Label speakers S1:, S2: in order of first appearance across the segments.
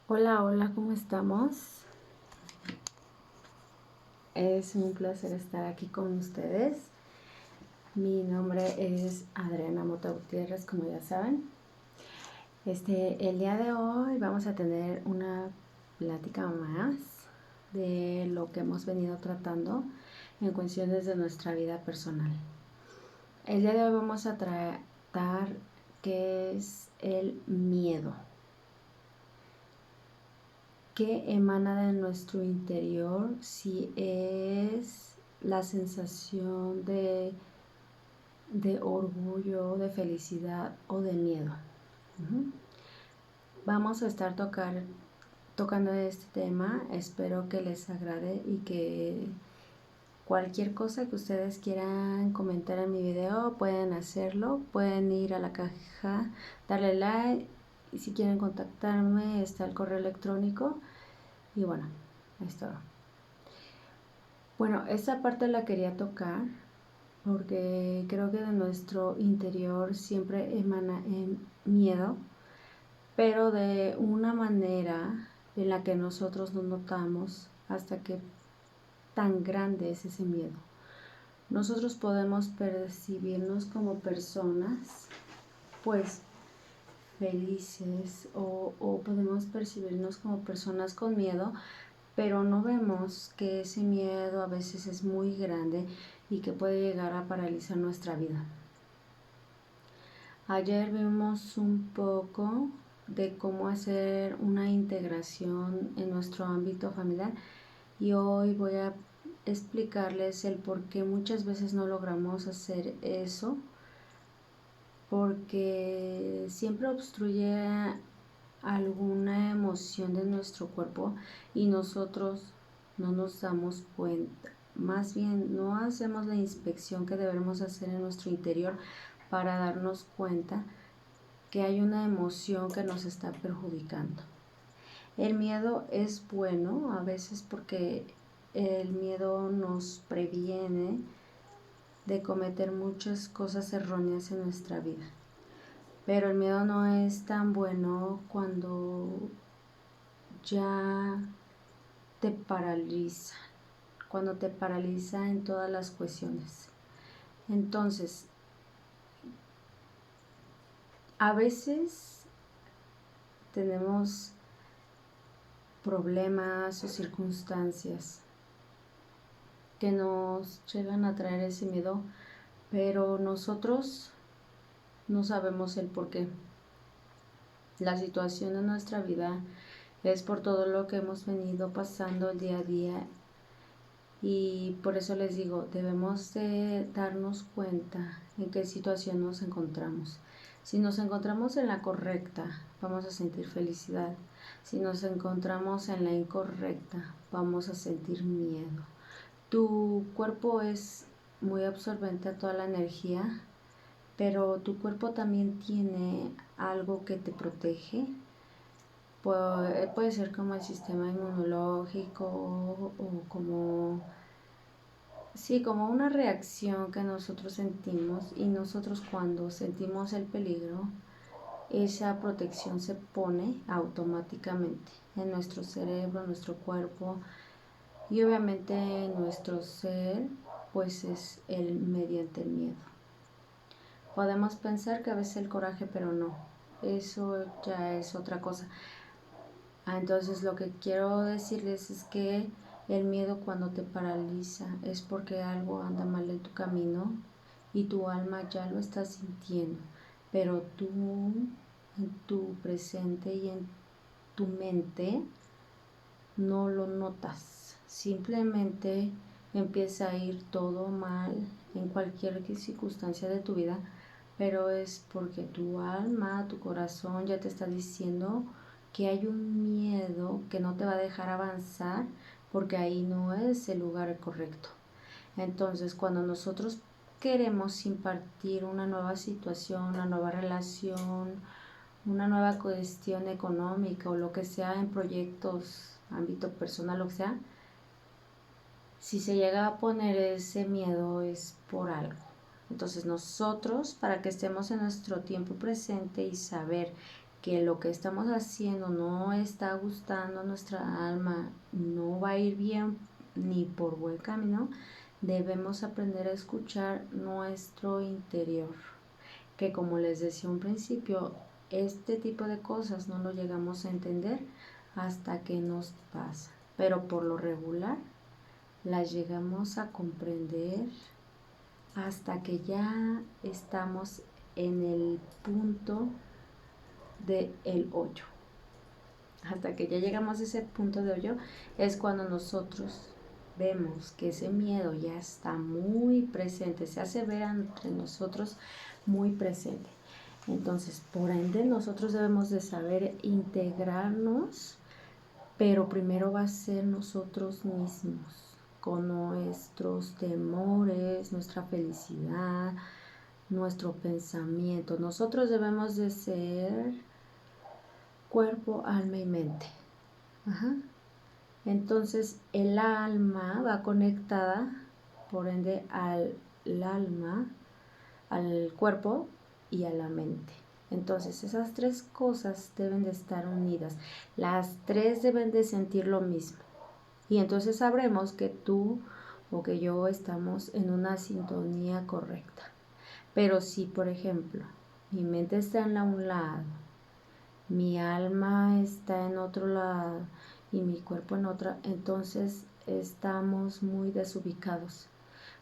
S1: Hola, hola, ¿cómo estamos? Es un placer estar aquí con ustedes. Mi nombre es Adriana Mota Gutiérrez, como ya saben. El día de hoy vamos a tener una plática más de lo que hemos venido tratando en cuestiones de nuestra vida personal. El día de hoy vamos a tratar qué es el miedo. ¿Qué emana de nuestro interior? Si es la sensación de orgullo, de felicidad o de miedo. Vamos a estar tocando este tema. Espero que les agrade y que cualquier cosa que ustedes quieran comentar en mi video pueden hacerlo. Pueden ir a la caja, darle like, y si quieren contactarme está el correo electrónico. Y bueno, es todo. Bueno, esta parte la quería tocar porque creo que de nuestro interior siempre emana miedo, pero de una manera en la que nosotros no notamos hasta que tan grande es ese miedo. Nosotros podemos percibirnos como personas, pues, felices o podemos percibirnos como personas con miedo, pero no vemos que ese miedo a veces es muy grande y que puede llegar a paralizar nuestra vida. Ayer vimos un poco de cómo hacer una integración en nuestro ámbito familiar y hoy voy a explicarles el por qué muchas veces no logramos hacer eso, porque siempre obstruye alguna emoción de nuestro cuerpo y nosotros no nos damos cuenta. Más bien, no hacemos la inspección que debemos hacer en nuestro interior para darnos cuenta que hay una emoción que nos está perjudicando. El miedo es bueno a veces porque el miedo nos previene de cometer muchas cosas erróneas en nuestra vida. Pero el miedo no es tan bueno cuando ya te paraliza, cuando te paraliza en todas las cuestiones. Entonces, a veces tenemos problemas o circunstancias que nos llegan a traer ese miedo, pero nosotros no sabemos el por qué. La situación de nuestra vida es por todo lo que hemos venido pasando el día a día y por eso les digo, debemos de darnos cuenta en qué situación nos encontramos. Si nos encontramos en la correcta, vamos a sentir felicidad. Si nos encontramos en la incorrecta, vamos a sentir miedo. Tu cuerpo es muy absorbente a toda la energía, pero tu cuerpo también tiene algo que te protege. Puede ser como el sistema inmunológico o como, sí, como una reacción que nosotros sentimos, y nosotros cuando sentimos el peligro, esa protección se pone automáticamente en nuestro cerebro, en nuestro cuerpo, y obviamente nuestro ser pues es mediante el miedo. Podemos pensar que a veces el coraje, pero no, eso ya es otra cosa. Entonces lo que quiero decirles es que el miedo, cuando te paraliza, es porque algo anda mal en tu camino y tu alma ya lo está sintiendo, pero tú en tu presente y en tu mente no lo notas. Simplemente empieza a ir todo mal en cualquier circunstancia de tu vida, pero es porque tu alma, tu corazón ya te está diciendo que hay un miedo que no te va a dejar avanzar, porque ahí no es el lugar correcto. Entonces, cuando nosotros queremos impartir una nueva situación, una nueva relación, una nueva cuestión económica o lo que sea en proyectos, ámbito personal, lo que sea, si se llega a poner ese miedo es por algo. Entonces nosotros, para que estemos en nuestro tiempo presente y saber que lo que estamos haciendo no está gustando a nuestra alma, no va a ir bien ni por buen camino, debemos aprender a escuchar nuestro interior. Que como les decía un principio, este tipo de cosas no lo llegamos a entender hasta que nos pasa. Pero por lo regular las llegamos a comprender hasta que ya estamos en el punto del hoyo. Hasta que ya llegamos a ese punto de hoyo es cuando nosotros vemos que ese miedo ya está muy presente, se hace ver entre nosotros muy presente. Entonces, por ende, nosotros debemos de saber integrarnos, pero primero va a ser nosotros mismos, con nuestros temores, nuestra felicidad, nuestro pensamiento. Nosotros debemos de ser cuerpo, alma y mente. Ajá. Entonces el alma va conectada, por ende, al alma, al cuerpo y a la mente. Entonces esas tres cosas deben de estar unidas. Las tres deben de sentir lo mismo. Y entonces sabremos que tú o que yo estamos en una sintonía correcta. Pero si, por ejemplo, mi mente está en un lado, mi alma está en otro lado y mi cuerpo en otra, entonces estamos muy desubicados.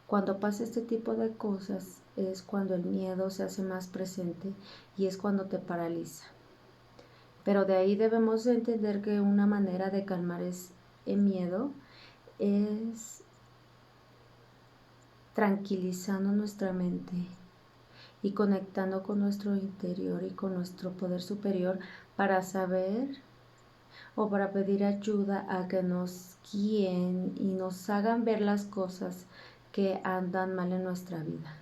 S1: Cuando pasa este tipo de cosas es cuando el miedo se hace más presente y es cuando te paraliza. Pero de ahí debemos entender que una manera de calmar el miedo es tranquilizando nuestra mente y conectando con nuestro interior y con nuestro poder superior para saber o para pedir ayuda a que nos guíen y nos hagan ver las cosas que andan mal en nuestra vida.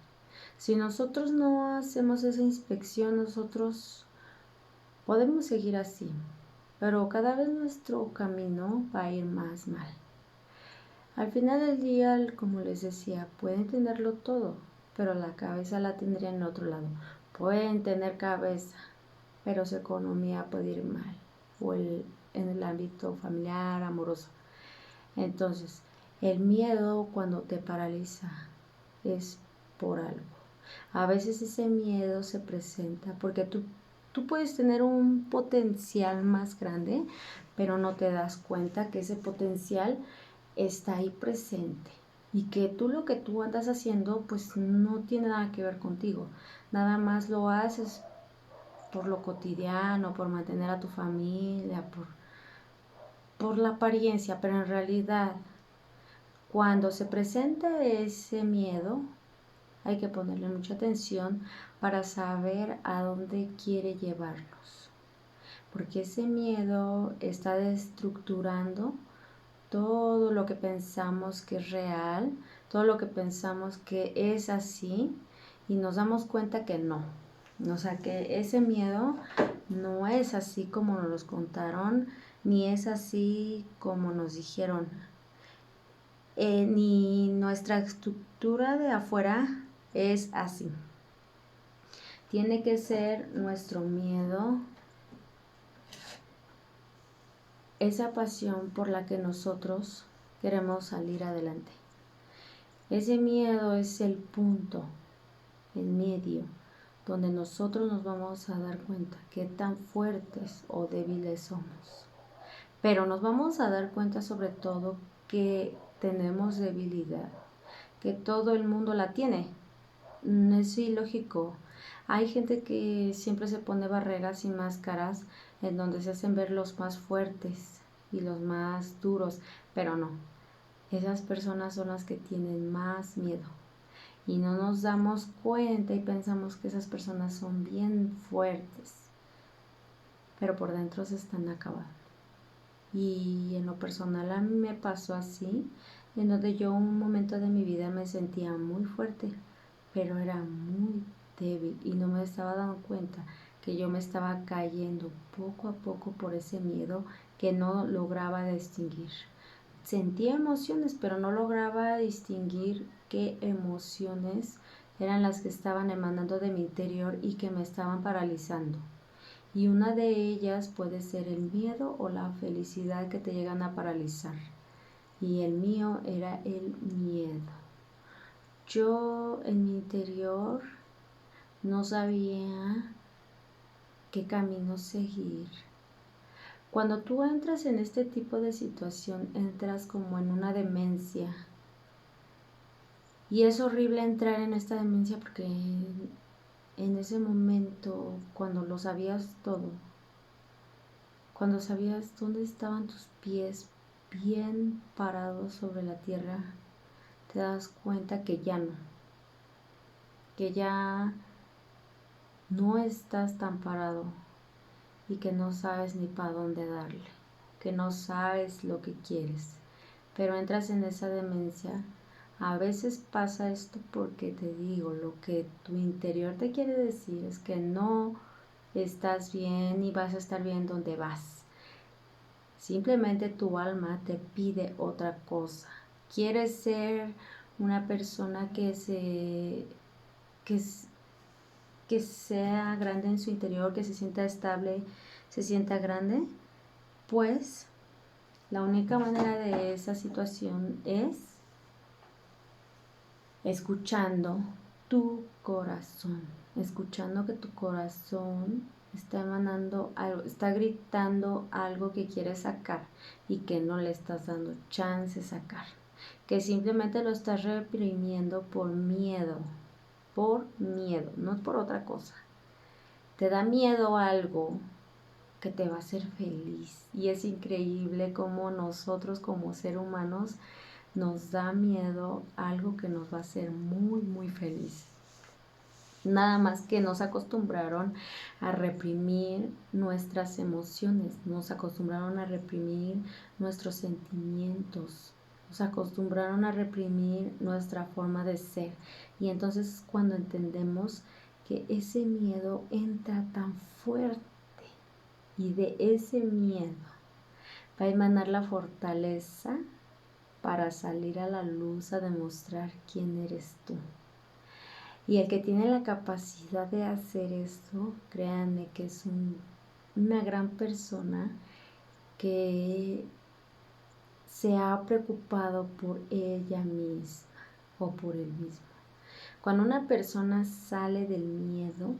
S1: Si nosotros no hacemos esa inspección, nosotros podemos seguir así, pero cada vez nuestro camino va a ir más mal. Al final del día, como les decía, pueden tenerlo todo, pero la cabeza la tendrían en otro lado. Pueden tener cabeza, pero su economía puede ir mal, o en el ámbito familiar, amoroso. Entonces, el miedo cuando te paraliza es por algo. A veces ese miedo se presenta porque tú puedes tener un potencial más grande, pero no te das cuenta que ese potencial está ahí presente y que tú lo que tú andas haciendo pues no tiene nada que ver contigo, nada más lo haces por lo cotidiano, por mantener a tu familia, por la apariencia, pero en realidad cuando se presenta ese miedo hay que ponerle mucha atención para saber a dónde quiere llevarnos, porque ese miedo está destructurando todo lo que pensamos que es real, todo lo que pensamos que es así y nos damos cuenta que no. O sea, que ese miedo no es así como nos los contaron, ni es así como nos dijeron. Ni nuestra estructura de afuera es así. Tiene que ser nuestro miedo, esa pasión por la que nosotros queremos salir adelante. Ese miedo es el punto, el medio, donde nosotros nos vamos a dar cuenta qué tan fuertes o débiles somos. Pero nos vamos a dar cuenta sobre todo que tenemos debilidad, que todo el mundo la tiene. Es ilógico. Hay gente que siempre se pone barreras y máscaras en donde se hacen ver los más fuertes y los más duros, pero no. Esas personas son las que tienen más miedo y no nos damos cuenta y pensamos que esas personas son bien fuertes, pero por dentro se están acabando. Y en lo personal a mí me pasó así, en donde yo un momento de mi vida me sentía muy fuerte, pero era muy débil y no me estaba dando cuenta que yo me estaba cayendo poco a poco por ese miedo que no lograba distinguir. Sentía emociones, pero no lograba distinguir qué emociones eran las que estaban emanando de mi interior y que me estaban paralizando. Y una de ellas puede ser el miedo o la felicidad que te llegan a paralizar. Y el mío era el miedo. Yo en mi interior no sabía qué camino seguir. Cuando tú entras en este tipo de situación, entras como en una demencia. Y es horrible entrar en esta demencia porque en ese momento, cuando lo sabías todo, cuando sabías dónde estaban tus pies bien parados sobre la tierra, te das cuenta que ya no estás tan parado y que no sabes ni para dónde darle, que no sabes lo que quieres, pero entras en esa demencia. A veces pasa esto porque te digo, lo que tu interior te quiere decir es que no estás bien y vas a estar bien donde vas. Simplemente tu alma te pide otra cosa. Quieres ser una persona que sea grande en su interior, que se sienta estable, se sienta grande. Pues la única manera de esa situación es escuchando tu corazón, escuchando que tu corazón está emanando algo, está gritando algo que quiere sacar y que no le estás dando chance de sacar, que simplemente lo estás reprimiendo por miedo, no por otra cosa. Te da miedo algo que te va a hacer feliz y es increíble cómo nosotros como seres humanos nos da miedo algo que nos va a hacer muy, muy feliz. Nada más que nos acostumbraron a reprimir nuestras emociones, nos acostumbraron a reprimir nuestros sentimientos, nos acostumbraron a reprimir nuestra forma de ser. Y entonces cuando entendemos que ese miedo entra tan fuerte y de ese miedo va a emanar la fortaleza para salir a la luz a demostrar quién eres tú. Y el que tiene la capacidad de hacer esto, créanme que es una gran persona que se ha preocupado por ella misma o por él mismo. Cuando una persona sale del miedo,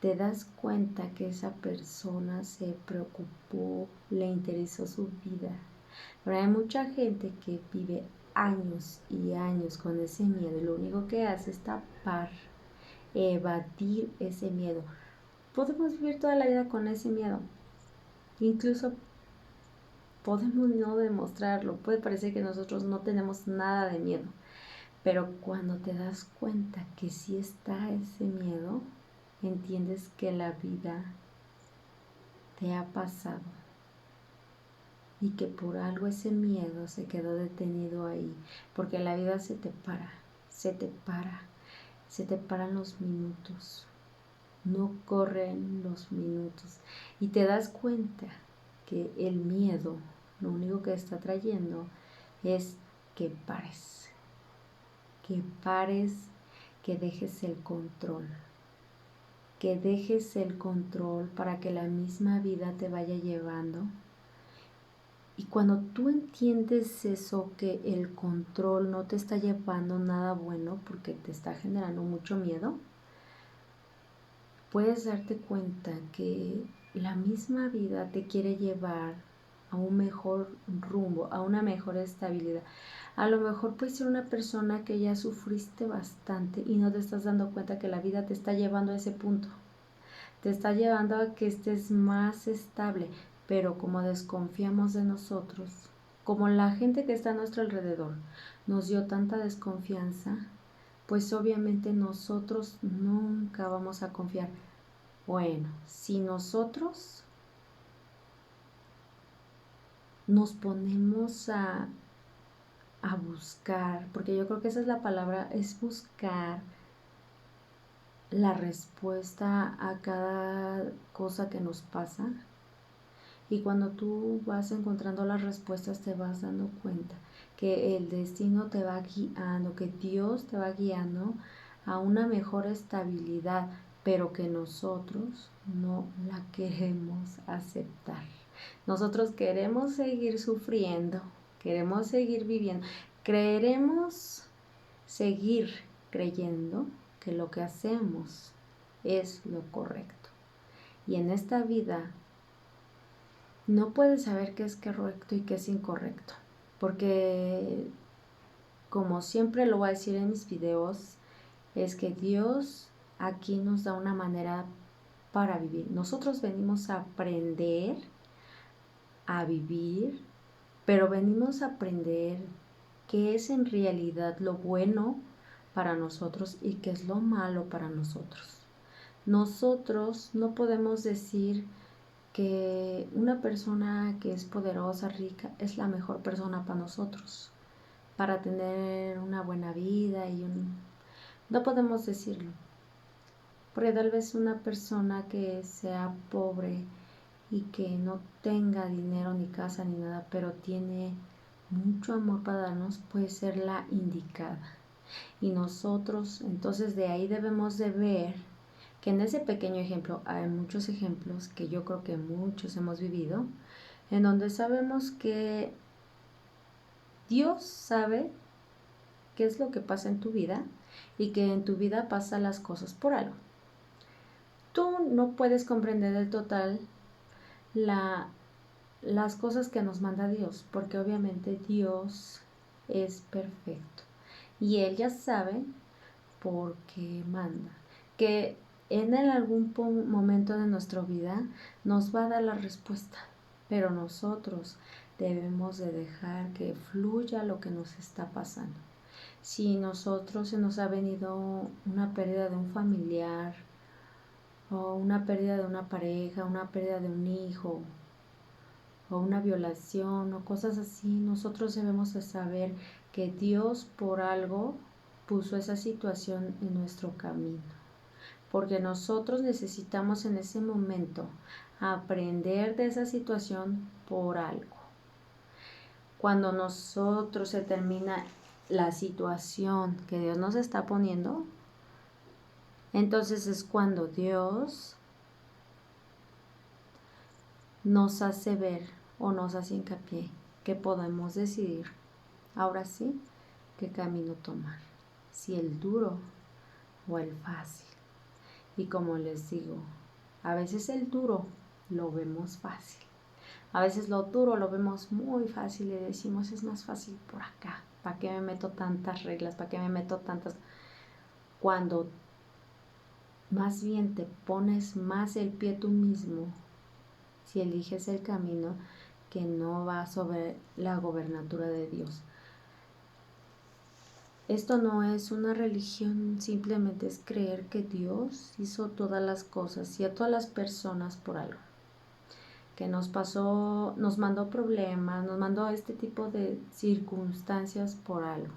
S1: te das cuenta que esa persona se preocupó, le interesó su vida. Pero hay mucha gente que vive años y años con ese miedo y lo único que hace es tapar, evadir ese miedo. Podemos vivir toda la vida con ese miedo. Incluso podemos no demostrarlo. Puede parecer que nosotros no tenemos nada de miedo. Pero cuando te das cuenta que sí está ese miedo, entiendes que la vida te ha pasado y que por algo ese miedo se quedó detenido ahí, porque la vida se te paran los minutos, no corren los minutos y te das cuenta que el miedo lo único que está trayendo es que pares, que dejes el control para que la misma vida te vaya llevando. Y cuando tú entiendes eso, que el control no te está llevando nada bueno porque te está generando mucho miedo, puedes darte cuenta que la misma vida te quiere llevar a un mejor rumbo, a una mejor estabilidad. A lo mejor puedes ser una persona que ya sufriste bastante y no te estás dando cuenta que la vida te está llevando a ese punto. Te está llevando a que estés más estable, pero como desconfiamos de nosotros, como la gente que está a nuestro alrededor nos dio tanta desconfianza, pues obviamente nosotros nunca vamos a confiar. Bueno, si nosotros nos ponemos a buscar, porque yo creo que esa es la palabra, es buscar la respuesta a cada cosa que nos pasa. Y cuando tú vas encontrando las respuestas te vas dando cuenta que el destino te va guiando, que Dios te va guiando a una mejor estabilidad, pero que nosotros no la queremos aceptar. Nosotros queremos seguir sufriendo, queremos seguir viviendo, queremos seguir creyendo que lo que hacemos es lo correcto. Y en esta vida no puedes saber qué es correcto y qué es incorrecto, porque como siempre lo voy a decir en mis videos, es que Dios aquí nos da una manera para vivir. Nosotros venimos a aprender a vivir, pero venimos a aprender qué es en realidad lo bueno para nosotros y qué es lo malo para nosotros. Nosotros no podemos decir que una persona que es poderosa, rica, es la mejor persona para nosotros, para tener una buena vida No podemos decirlo, porque tal vez una persona que sea pobre y que no tenga dinero ni casa ni nada, pero tiene mucho amor para darnos, puede ser la indicada. Y nosotros, entonces de ahí debemos de ver que en ese pequeño ejemplo hay muchos ejemplos que yo creo que muchos hemos vivido, en donde sabemos que Dios sabe qué es lo que pasa en tu vida y que en tu vida pasan las cosas por algo. Tú no puedes comprender del total las cosas que nos manda Dios, porque obviamente Dios es perfecto y Él ya sabe por qué manda, que en algún momento de nuestra vida nos va a dar la respuesta, pero nosotros debemos de dejar que fluya lo que nos está pasando. Si nosotros se nos ha venido una pérdida de un familiar, o una pérdida de una pareja, una pérdida de un hijo, o una violación, o cosas así, nosotros debemos de saber que Dios por algo puso esa situación en nuestro camino, porque nosotros necesitamos en ese momento aprender de esa situación por algo. Cuando nosotros se termina la situación que Dios nos está poniendo, entonces es cuando Dios nos hace ver o nos hace hincapié que podemos decidir, ahora sí, qué camino tomar, si el duro o el fácil. Y como les digo, a veces el duro lo vemos fácil, a veces lo duro lo vemos muy fácil y decimos es más fácil por acá, ¿para qué me meto tantas reglas? ¿Para qué me meto tantas? Cuando más bien te pones más el pie tú mismo, si eliges el camino que no va sobre la gobernatura de Dios. Esto no es una religión, simplemente es creer que Dios hizo todas las cosas y a todas las personas por algo. Que nos pasó, nos mandó problemas, nos mandó este tipo de circunstancias por algo.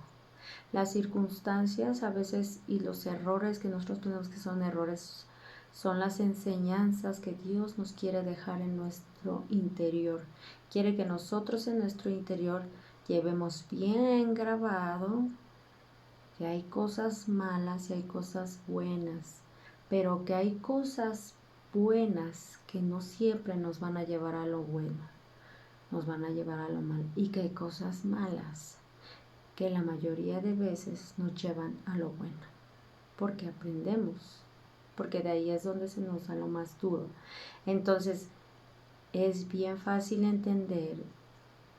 S1: Las circunstancias a veces y los errores que nosotros tenemos que son errores son las enseñanzas que Dios nos quiere dejar en nuestro interior. Quiere que nosotros en nuestro interior llevemos bien grabado que hay cosas malas y hay cosas buenas, pero que hay cosas buenas que no siempre nos van a llevar a lo bueno, nos van a llevar a lo malo, y que hay cosas malas que la mayoría de veces nos llevan a lo bueno, porque aprendemos, porque de ahí es donde se nos da lo más duro. Entonces es bien fácil entender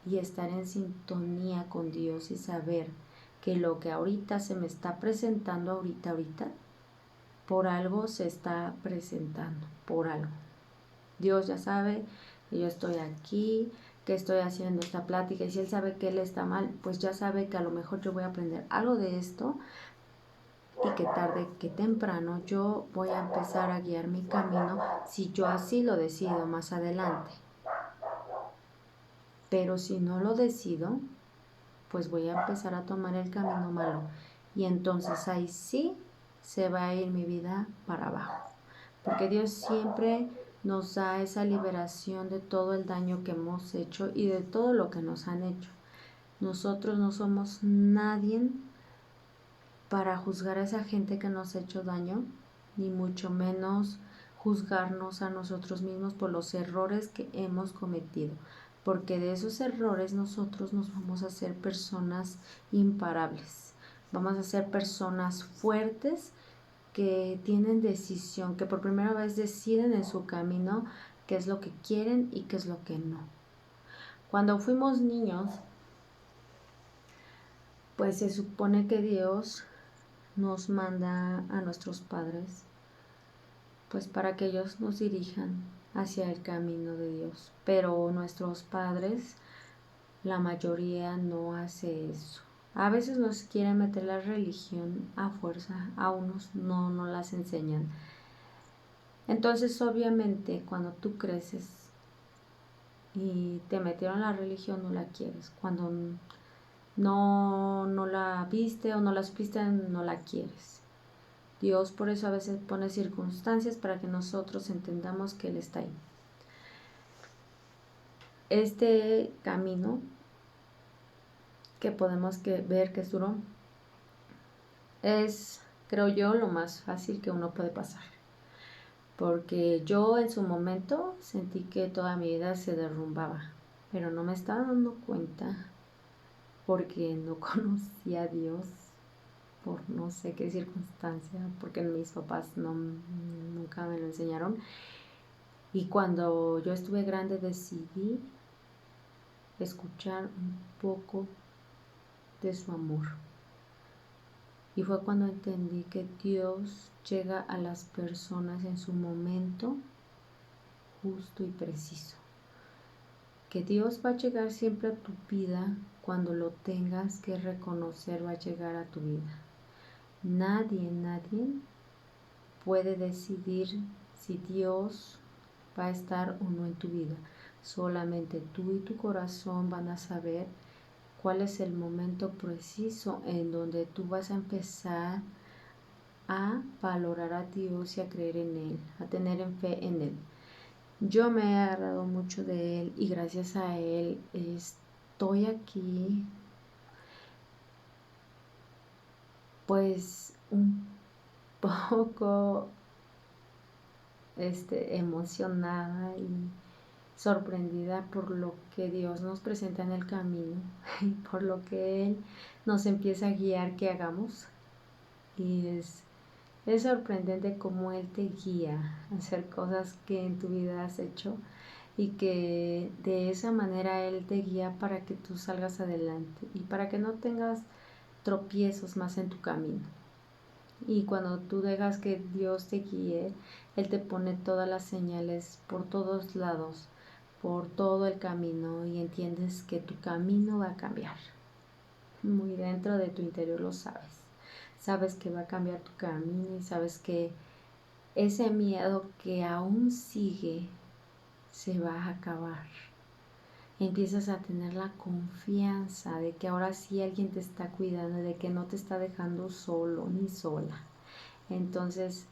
S1: y estar en sintonía con Dios y saber que lo que ahorita se me está presentando ahorita, por algo se está presentando, por algo. Dios ya sabe que yo estoy aquí, que estoy haciendo esta plática, y si Él sabe que Él está mal, pues ya sabe que a lo mejor yo voy a aprender algo de esto y que tarde que temprano yo voy a empezar a guiar mi camino si yo así lo decido más adelante. Pero si no lo decido, pues voy a empezar a tomar el camino malo y entonces ahí sí se va a ir mi vida para abajo, porque Dios siempre nos da esa liberación de todo el daño que hemos hecho y de todo lo que nos han hecho. Nosotros no somos nadie para juzgar a esa gente que nos ha hecho daño, ni mucho menos juzgarnos a nosotros mismos por los errores que hemos cometido, porque de esos errores nosotros nos vamos a hacer personas imparables, vamos a ser personas fuertes que tienen decisión, que por primera vez deciden en su camino qué es lo que quieren y qué es lo que no. Cuando fuimos niños, pues se supone que Dios nos manda a nuestros padres, pues para que ellos nos dirijan hacia el camino de Dios. Pero nuestros padres, la mayoría no hace eso. A veces nos quieren meter la religión a fuerza, a unos no las enseñan. Entonces, obviamente, cuando tú creces y te metieron la religión, no la quieres. Cuando no la viste o no la supiste, no la quieres. Dios por eso a veces pone circunstancias para que nosotros entendamos que Él está ahí. Este camino que podemos ver que es duro es, creo yo, lo más fácil que uno puede pasar. Porque yo en su momento sentí que toda mi vida se derrumbaba, pero no me estaba dando cuenta porque no conocía a Dios por no sé qué circunstancia, porque mis papás nunca me lo enseñaron. Y cuando yo estuve grande decidí escuchar un poco de su amor. Y fue cuando entendí que Dios llega a las personas en su momento justo y preciso. Que Dios va a llegar siempre a tu vida cuando lo tengas que reconocer, va a llegar a tu vida. Nadie puede decidir si Dios va a estar o no en tu vida. Solamente tú y tu corazón van a saber cuál es el momento preciso en donde tú vas a empezar a valorar a Dios y a creer en Él, a tener fe en Él. Yo me he agarrado mucho de Él y gracias a Él estoy aquí, pues un poco emocionada y sorprendida por lo que Dios nos presenta en el camino y por lo que Él nos empieza a guiar que hagamos. Y es sorprendente cómo Él te guía a hacer cosas que en tu vida has hecho y que de esa manera Él te guía para que tú salgas adelante y para que no tengas tropiezos más en tu camino. Y cuando tú dejas que Dios te guíe, Él te pone todas las señales por todos lados, por todo el camino, y entiendes que tu camino va a cambiar. Muy dentro de tu interior lo sabes. Sabes que va a cambiar tu camino y sabes que ese miedo que aún sigue se va a acabar. Empiezas a tener la confianza de que ahora sí alguien te está cuidando, de que no te está dejando solo ni sola. Entonces,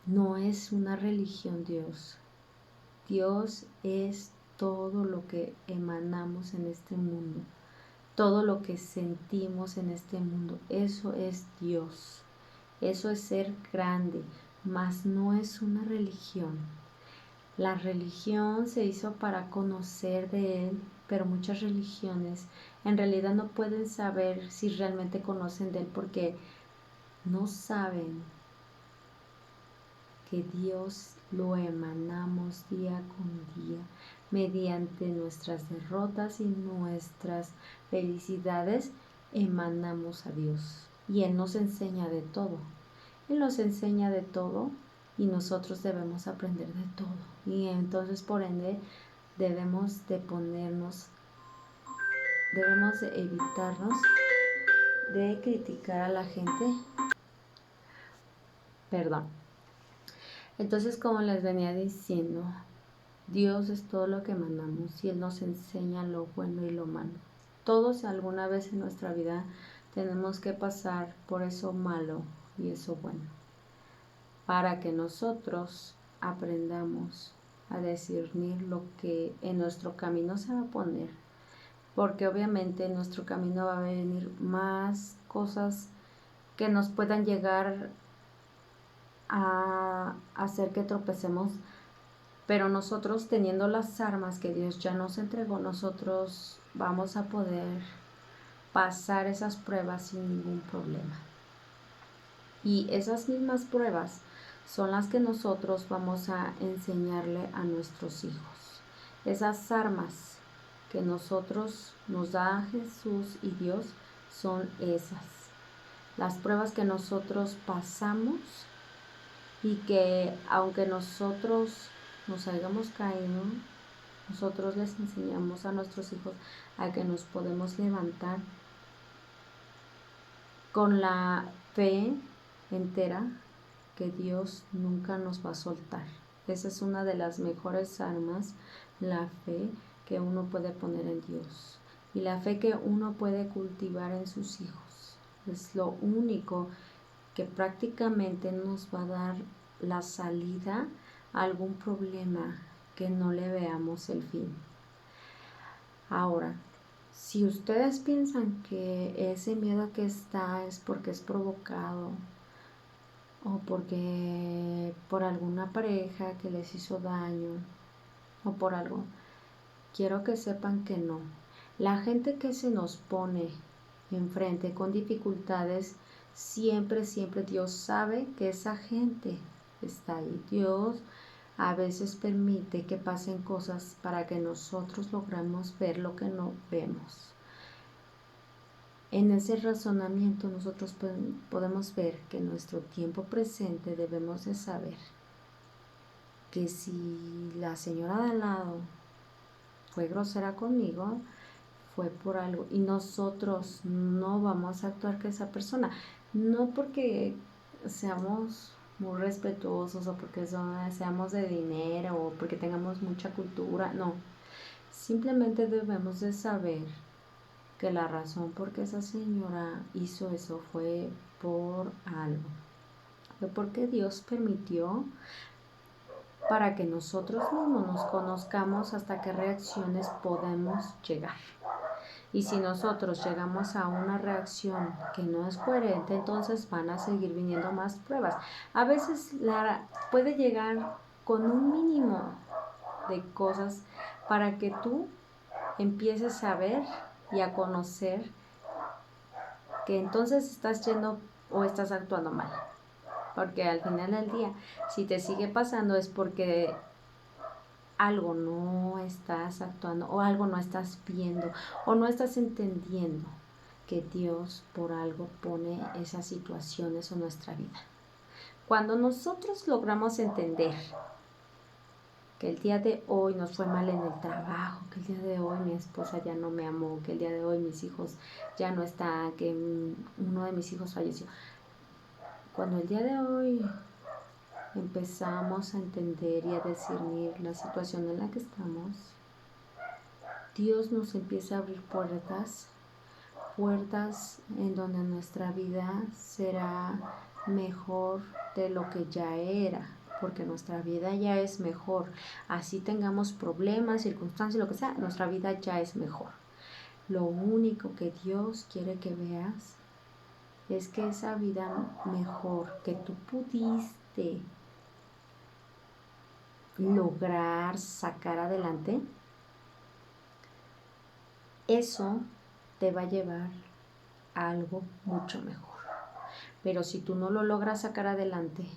S1: no es una religión Dios. Dios es todo lo que emanamos en este mundo, todo lo que sentimos en este mundo. Eso es Dios. Eso es ser grande, mas no es una religión. La religión se hizo para conocer de Él, pero muchas religiones en realidad no pueden saber si realmente conocen de Él porque no saben que Dios lo emanamos día con día mediante nuestras derrotas y nuestras felicidades. Emanamos a Dios y Él nos enseña de todo. Él nos enseña de todo y nosotros debemos aprender de todo. Y entonces, por ende, debemos de evitarnos de criticar a la gente. Perdón. Entonces, como les venía diciendo, Dios es todo lo que emanamos y Él nos enseña lo bueno y lo malo. Todos alguna vez en nuestra vida tenemos que pasar por eso malo y eso bueno, para que nosotros aprendamos a discernir lo que en nuestro camino se va a poner, porque obviamente en nuestro camino va a venir más cosas que nos puedan llegar a hacer que tropecemos, pero nosotros teniendo las armas que Dios ya nos entregó, nosotros vamos a poder pasar esas pruebas sin ningún problema. Y esas mismas pruebas son las que nosotros vamos a enseñarle a nuestros hijos. Esas armas que nosotros nos da Jesús y Dios son esas. Las pruebas que nosotros pasamos y que aunque nosotros nos hayamos caído, nosotros les enseñamos a nuestros hijos a que nos podemos levantar con la fe entera que Dios nunca nos va a soltar. Esa es una de las mejores armas, la fe que uno puede poner en Dios y la fe que uno puede cultivar en sus hijos. Es lo único que prácticamente nos va a dar la salida a algún problema que no le veamos el fin. Ahora, si ustedes piensan que ese miedo que está es porque es provocado o porque por alguna pareja que les hizo daño o por algo, quiero que sepan que no. La gente que se nos pone enfrente con dificultades, siempre Dios sabe que esa gente está ahí. Dios a veces permite que pasen cosas para que nosotros logramos ver lo que no vemos. En ese razonamiento nosotros podemos ver que en nuestro tiempo presente debemos de saber que si la señora de al lado fue grosera conmigo, fue por algo y nosotros no vamos a actuar que esa persona, no porque seamos muy respetuosos o porque seamos de dinero o porque tengamos mucha cultura, no, simplemente debemos de saber que la razón por qué esa señora hizo eso fue por algo, fue porque Dios permitió para que nosotros mismos nos conozcamos hasta qué reacciones podemos llegar. Y si nosotros llegamos a una reacción que no es coherente, entonces van a seguir viniendo más pruebas. A veces puede llegar con un mínimo de cosas para que tú empieces a ver y a conocer que entonces estás yendo o estás actuando mal. Porque al final del día, si te sigue pasando es porque algo no estás actuando o algo no estás viendo o no estás entendiendo que Dios por algo pone esas situaciones en nuestra vida. Cuando nosotros logramos entender que el día de hoy nos fue mal en el trabajo, que el día de hoy mi esposa ya no me amó, que el día de hoy mis hijos ya no están, que uno de mis hijos falleció. Cuando el día de hoy empezamos a entender y a discernir la situación en la que estamos, Dios nos empieza a abrir puertas en donde nuestra vida será mejor de lo que ya era, porque nuestra vida ya es mejor. Así tengamos problemas, circunstancias, lo que sea, nuestra vida ya es mejor. Lo único que Dios quiere que veas es que esa vida mejor que tú pudiste lograr sacar adelante, eso te va a llevar a algo mucho mejor. Pero si tú no lo logras sacar adelante,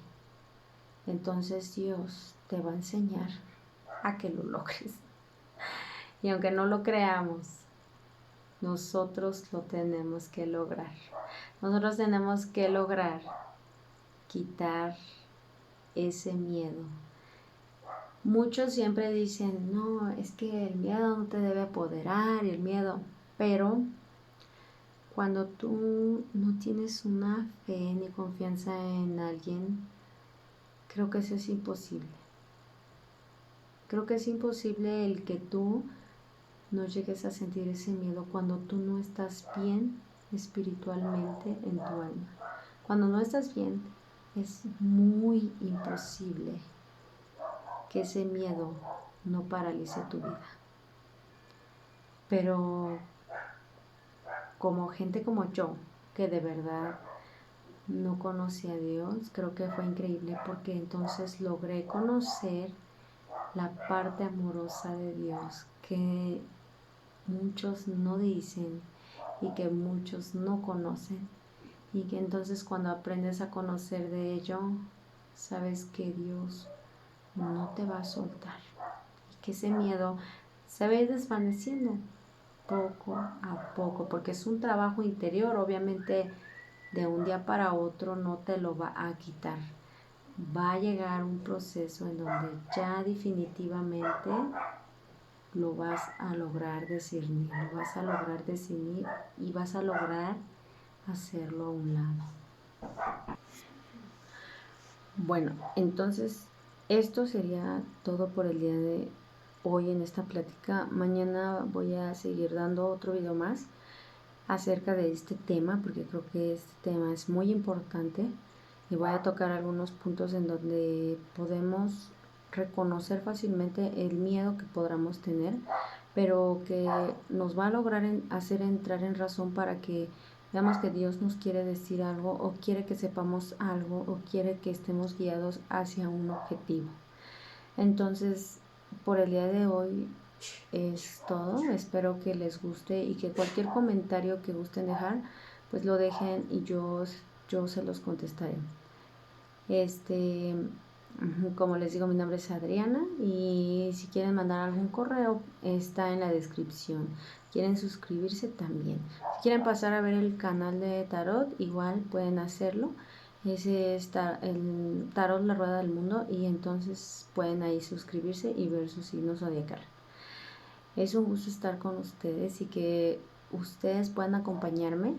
S1: entonces Dios te va a enseñar a que lo logres. Y aunque no lo creamos, nosotros lo tenemos que lograr. Nosotros tenemos que lograr quitar ese miedo. Muchos siempre dicen, no, es que el miedo no te debe apoderar, el miedo, pero cuando tú no tienes una fe ni confianza en alguien, creo que eso es imposible. Creo que es imposible el que tú no llegues a sentir ese miedo cuando tú no estás bien espiritualmente en tu alma. Cuando no estás bien, es muy imposible que ese miedo no paralice tu vida. Pero como gente como yo, que de verdad no conocí a Dios, creo que fue increíble porque entonces logré conocer la parte amorosa de Dios que muchos no dicen y que muchos no conocen, y que entonces cuando aprendes a conocer de ello, sabes que Dios no te va a soltar y que ese miedo se va a ir desvaneciendo poco a poco, porque es un trabajo interior. Obviamente de un día para otro no te lo va a quitar. Va a llegar un proceso en donde ya definitivamente lo vas a lograr discernir, lo vas a lograr discernir y vas a lograr hacerlo a un lado. Bueno, entonces esto sería todo por el día de hoy en esta plática. Mañana voy a seguir dando otro video más acerca de este tema, porque creo que este tema es muy importante y voy a tocar algunos puntos en donde podemos reconocer fácilmente el miedo que podamos tener, pero que nos va a lograr hacer entrar en razón para que veamos que Dios nos quiere decir algo, o quiere que sepamos algo, o quiere que estemos guiados hacia un objetivo. Entonces, por el día de hoy es todo. Espero que les guste y que cualquier comentario que gusten dejar, pues lo dejen y yo se los contestaré. Como les digo, mi nombre es Adriana, y si quieren mandar algún correo está en la descripción. Quieren suscribirse también. Si quieren pasar a ver el canal de tarot, igual pueden hacerlo. Ese es el tarot La Rueda del Mundo, y entonces pueden ahí suscribirse y ver su signo zodiacal. Es un gusto estar con ustedes y que ustedes puedan acompañarme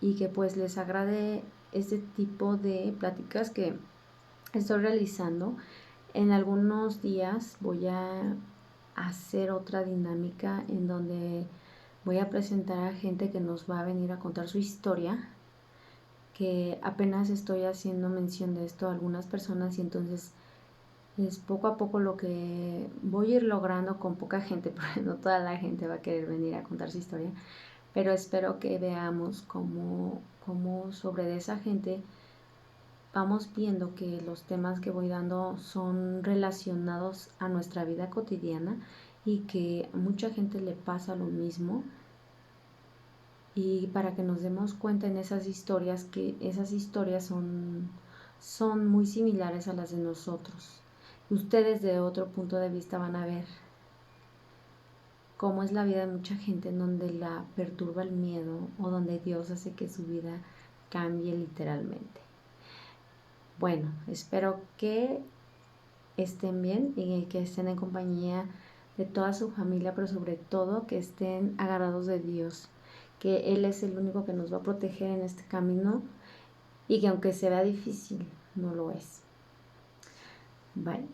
S1: y que pues les agrade este tipo de pláticas que estoy realizando. En algunos días voy a hacer otra dinámica en donde voy a presentar a gente que nos va a venir a contar su historia, que apenas estoy haciendo mención de esto a algunas personas, y entonces es poco a poco lo que voy a ir logrando con poca gente, porque no toda la gente va a querer venir a contar su historia, pero espero que veamos cómo sobre esa gente vamos viendo que los temas que voy dando son relacionados a nuestra vida cotidiana y que a mucha gente le pasa lo mismo, y para que nos demos cuenta en esas historias que esas historias son muy similares a las de nosotros. Ustedes de otro punto de vista van a ver cómo es la vida de mucha gente en donde la perturba el miedo, o donde Dios hace que su vida cambie literalmente. Bueno, espero que estén bien y que estén en compañía de toda su familia, pero sobre todo que estén agarrados de Dios, que Él es el único que nos va a proteger en este camino, y que aunque se vea difícil, no lo es. Bye.